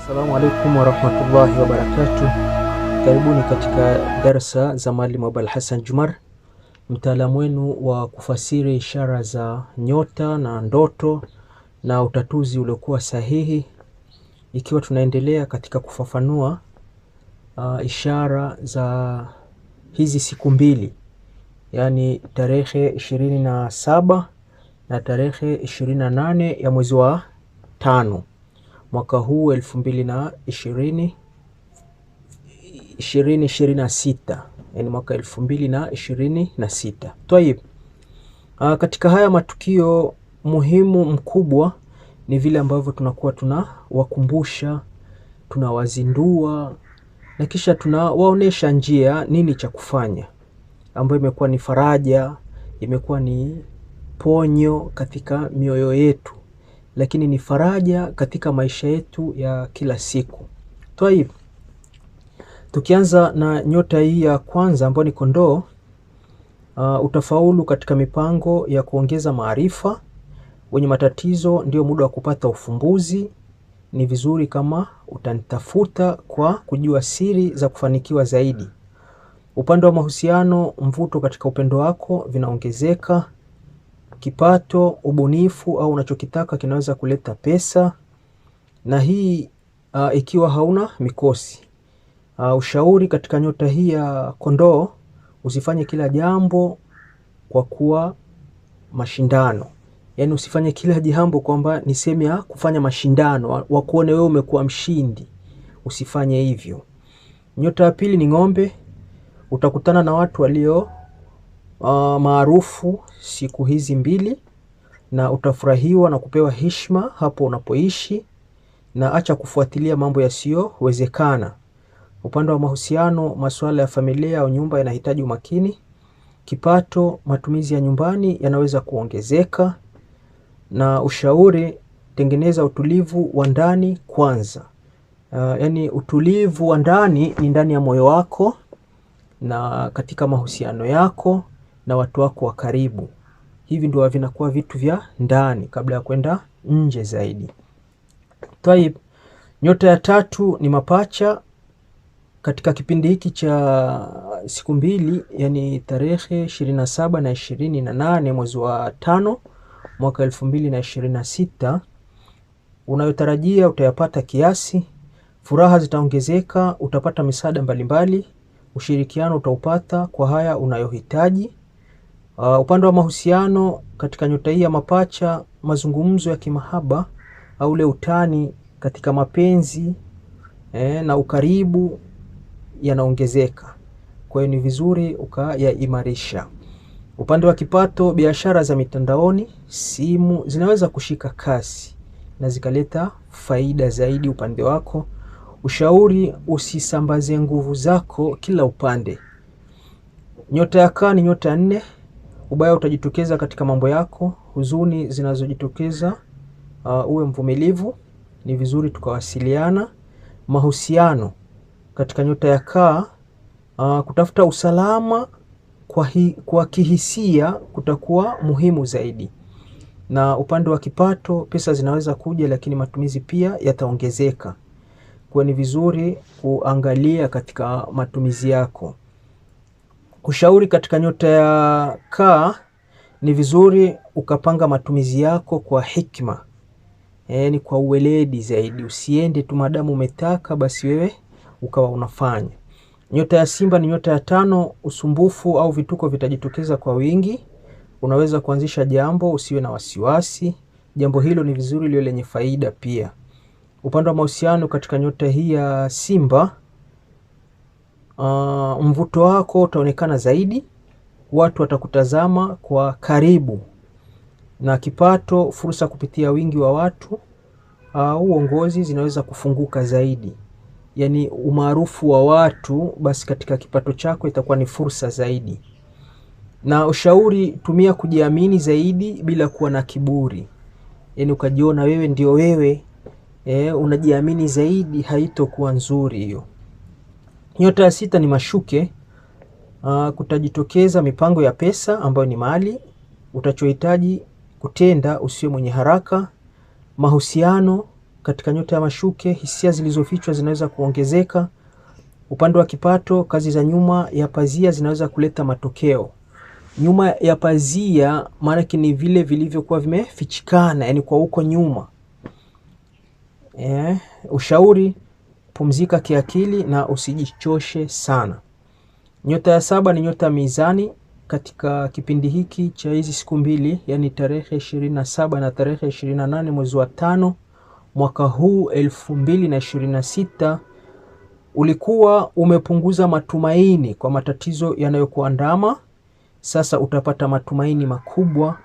Assalamu alaikum warahmatullahi wabarakatuh. Karibuni katika darsa za Mwalimu Abul Hassan Jumar, mtaalamu wenu wa kufasiri ishara za nyota na ndoto na utatuzi uliokuwa sahihi, ikiwa tunaendelea katika kufafanua ishara za hizi siku mbili, yani tarehe 27 na tarehe 28 ya mwezi wa 5 mwaka huu 2026, yani mwaka 2026. Tayeb, katika haya matukio muhimu mkubwa ni vile ambavyo tunakuwa tunawakumbusha, tunawazindua na kisha tunawaonesha njia nini cha kufanya, ambayo imekuwa ni faraja, imekuwa ni ponyo katika mioyo yetu, lakini ni faraja katika maisha yetu ya kila siku. Tayeb, tukianza na nyota hii ya kwanza ambayo ni kondoo, utafaulu katika mipango ya kuongeza maarifa. Wenye matatizo ndio muda wa kupata ufumbuzi. Ni vizuri kama utanitafuta kwa kujua siri za kufanikiwa zaidi. Upande wa mahusiano, mvuto katika upendo wako vinaongezeka. Kipato, ubunifu au unachokitaka kinaweza kuleta pesa, na hii ikiwa hauna mikosi. Ushauri katika nyota hii ya kondoo, usifanye kila jambo kwa kuwa mashindano. Yani usifanye kila jambo kwamba ni sehemu ya kufanya mashindano, wakuone wewe umekuwa mshindi. Usifanye hivyo. Nyota ya pili ni ng'ombe. Utakutana na watu walio maarufu siku hizi mbili, na utafurahiwa na kupewa heshima hapo unapoishi, na acha kufuatilia mambo yasiyowezekana. Upande wa mahusiano, masuala ya familia au nyumba yanahitaji umakini. Kipato, matumizi ya nyumbani yanaweza kuongezeka, na ushauri, tengeneza utulivu wa ndani kwanza. Yani utulivu wa ndani ni ndani ya moyo wako na katika mahusiano yako na watu wako wa karibu. Hivi ndio vinakuwa vitu vya ndani kabla ya kwenda nje zaidi. Tayeb, nyota ya tatu ni mapacha. Katika kipindi hiki cha siku mbili, yani tarehe 27 na 28 mwezi wa 5 mwaka 2026, unayotarajia utayapata kiasi. Furaha zitaongezeka, utapata misaada mbalimbali, ushirikiano utaupata kwa haya unayohitaji. Upande wa mahusiano, katika nyota hii ya mapacha, mazungumzo ya kimahaba au ule utani katika mapenzi na ukaribu yanaongezeka. Kwa hiyo ni vizuri ukayaimarisha. Upande wa kipato, biashara za mitandaoni, simu zinaweza kushika kasi na zikaleta faida zaidi upande wako. Ushauri, usisambaze nguvu zako kila upande. Nyota ya kaa ni nyota ya 4. Ubaya utajitokeza katika mambo yako, huzuni zinazojitokeza, uwe mvumilivu, ni vizuri tukawasiliana. Mahusiano, katika nyota ya kaa, kutafuta usalama kwa kihisia kutakuwa muhimu zaidi. Na upande wa kipato, pesa zinaweza kuja lakini matumizi pia yataongezeka. Kwa ni vizuri kuangalia katika matumizi yako. Kushauri katika nyota ya kaa, ni vizuri ukapanga matumizi yako kwa hikma. Ni kwa uweledi zaidi. Usiende tu madamu umetaka basi wewe ukawa unafanya. Nyota ya simba ni nyota ya 5. Usumbufu au vituko vitajitokeza kwa wingi. Unaweza kuanzisha jambo, usiwe na wasiwasi. Jambo hilo ni vizuri liwe lenye faida pia. Upande wa mahusiano, katika nyota hii ya simba, mvuto wako utaonekana zaidi. Watu watakutazama kwa karibu. Na kipato, fursa kupitia wingi wa watu au uongozi zinaweza kufunguka zaidi. Yani umaarufu wa watu, basi katika kipato chako itakuwa ni fursa zaidi. Na ushauri, tumia kujiamini zaidi bila kuwa na kiburi. Yani ukajiona wewe ndio wewe, unajiamini zaidi, haitokuwa nzuri hiyo. Nyota ya 6 ni mashuke. Kutajitokeza mipango ya pesa ambayo ni mali. Utachohitaji kutenda, usiwe mwenye haraka. Mahusiano, katika nyota ya mashuke, hisia zilizofichwa zinaweza kuongezeka. Upande wa kipato, kazi za nyuma ya pazia zinaweza kuleta matokeo. Nyuma ya pazia maana ni vile vilivyokuwa vimefichikana, yani kwa huko nyuma. Ushauri, pumzika kiakili na usijichoshe sana. Nyota ya 7 ni nyota mizani. Katika kipindi hiki cha hizi siku mbili, yani tarehe 27 na tarehe 28 mwezi wa 5 mwaka huu 2026, ulikuwa umepunguza matumaini kwa matatizo yanayokuandama. Sasa utapata matumaini makubwa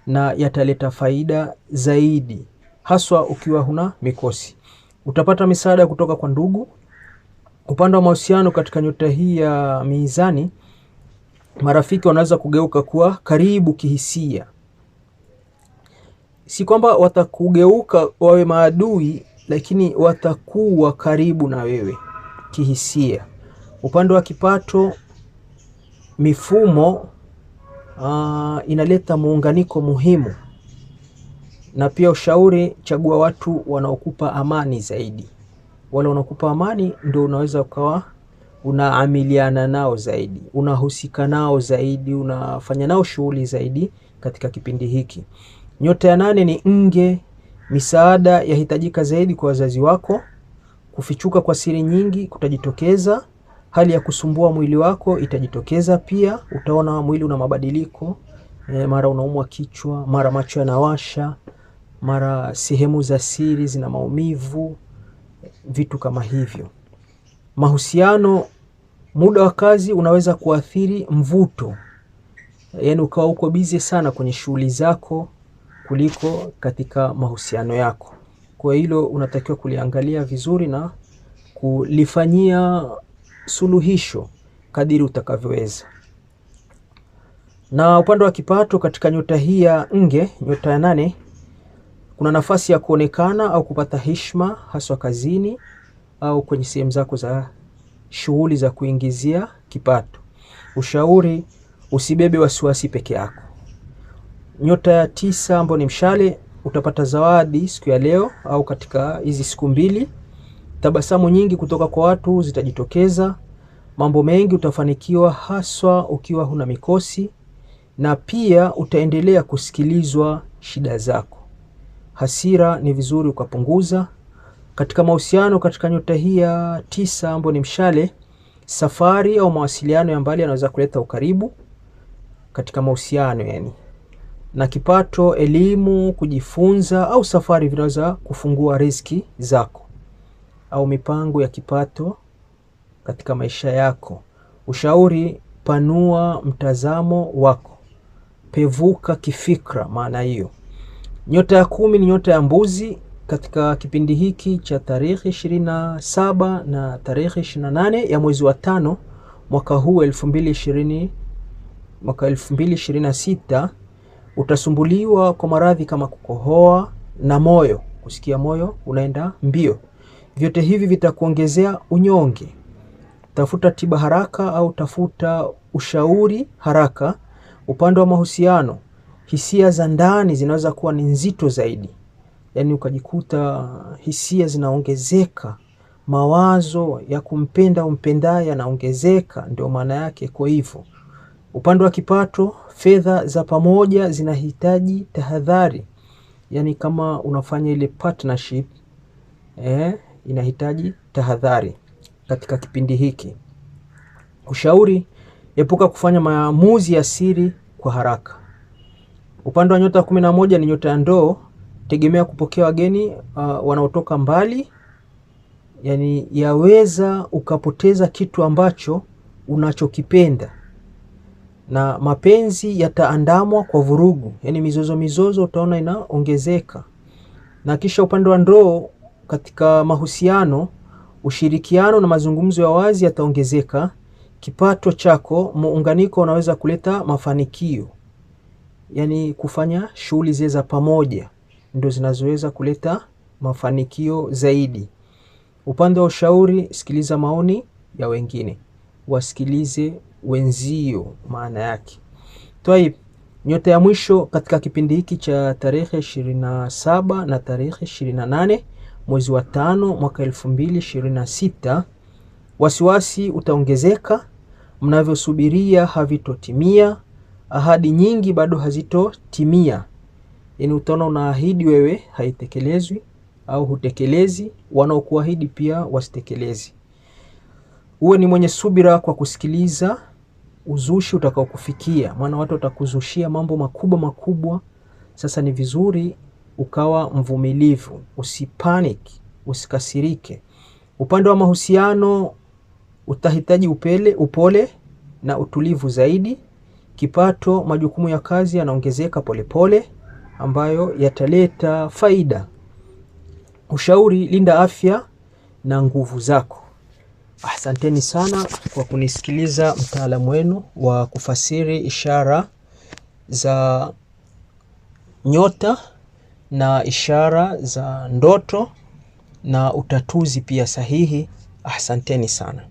na yataleta faida zaidi, haswa ukiwa huna mikosi. Utapata misaada kutoka kwa ndugu. Upande wa mahusiano, katika nyota hii ya mizani, marafiki wanaweza kugeuka kuwa karibu kihisia. Si kwamba watakugeuka wawe maadui, lakini watakuwa karibu na wewe kihisia. Upande wa kipato, mifumo inaleta muunganiko muhimu. Na pia ushauri, chagua watu wanaokupa amani zaidi. Wale wanaokupa amani ndio unaweza ukawa unaamiliana nao zaidi, unahusika nao zaidi, unafanya nao shughuli zaidi katika kipindi hiki. Nyota ya 8 ni nge. Misaada yahitajika zaidi kwa wazazi wako. Kufichuka kwa siri nyingi kutajitokeza. Hali ya kusumbua mwili wako itajitokeza pia. Utaona mwili una mabadiliko. Mara unaumwa kichwa, mara macho yanawasha, mara sehemu za siri zina maumivu, vitu kama hivyo. Mahusiano, muda wa kazi unaweza kuathiri mvuto. Yani ukawa uko busy sana kwenye shughuli zako kuliko katika mahusiano yako. Kwa hilo unatakiwa kuliangalia vizuri na kulifanyia suluhisho kadiri utakavyoweza. Na upande wa kipato, katika nyota hii ya nge, nyota ya 8, kuna nafasi ya kuonekana au kupata heshima, haswa kazini au kwenye sehemu zako za shughuli za kuingizia kipato. Ushauri, usibebe wasiwasi peke yako. Nyota ya 9 ambayo ni mshale, utapata zawadi siku ya leo au katika hizi siku mbili. Tabasamu nyingi kutoka kwa watu zitajitokeza. Mambo mengi utafanikiwa, haswa ukiwa huna mikosi, na pia utaendelea kusikilizwa shida zako. Hasira ni vizuri ukapunguza. Katika mahusiano, katika nyota hii ya 9 ambayo ni mshale, safari au mawasiliano ya mbali yanaweza kuleta ukaribu katika mahusiano yani. Na kipato, elimu, kujifunza au safari vinaweza kufungua riziki zako au mipango ya kipato katika maisha yako. Ushauri, panua mtazamo wako, pevuka kifikra, maana hiyo. Nyota ya 10 ni nyota ya mbuzi. Katika kipindi hiki cha tarehe 27 na tarehe 28 ya mwezi wa 5 mwaka huu 2026, utasumbuliwa kwa maradhi kama kukohoa na moyo, kusikia moyo unaenda mbio. Vyote hivi vitakuongezea unyonge. Tafuta tiba haraka au tafuta ushauri haraka. Upande wa mahusiano, hisia za ndani zinaweza kuwa ni nzito zaidi. Yani ukajikuta hisia zinaongezeka, mawazo ya kumpenda umpendaye yanaongezeka, ndio maana yake kwa hivyo. Upande wa kipato, fedha za pamoja zinahitaji tahadhari. Yani kama unafanya ile partnership, inahitaji tahadhari katika kipindi hiki. Ushauri, epuka kufanya maamuzi ya siri kwa haraka. Upande wa nyota 11 ni nyota ya ndoo. Tegemea kupokea wageni wanaotoka mbali. Yani yaweza ukapoteza kitu ambacho unachokipenda. Na mapenzi yataandamwa kwa vurugu. Yani mizozo utaona inaongezeka. Na kisha upande wa ndoo, katika mahusiano, ushirikiano na mazungumzo ya wazi yataongezeka. Kipato chako, muunganiko unaweza kuleta mafanikio. Yani kufanya shughuli za pamoja ndio zinazoweza kuleta mafanikio zaidi. Upande wa ushauri, sikiliza maoni ya wengine, wasikilize wenzio, maana yake. Twaib, nyota ya mwisho katika kipindi hiki cha tarehe 27 na tarehe 28 mwezi wa 5 mwaka 2026, wasiwasi utaongezeka, mnavyosubiria havitotimia, ahadi nyingi bado hazitotimia. Yaani utaona unaahidi wewe haitekelezwi au hutekelezi, wanaokuahidi pia wasitekelezi. Uwe ni mwenye subira kwa kusikiliza uzushi utakao kufikia, maana watu watakuzushia mambo makubwa. Sasa ni vizuri ukawa mvumilivu, usipanic, usikasirike. Upande wa mahusiano utahitaji upole na utulivu zaidi. Kipato, majukumu ya kazi yanaongezeka polepole ambayo yataleta faida. Ushauri, linda afya na nguvu zako. Asanteni sana kwa kunisikiliza, mtaalamu wenu wa kufasiri ishara za nyota na ishara za ndoto na utatuzi pia sahihi. Asanteni sana.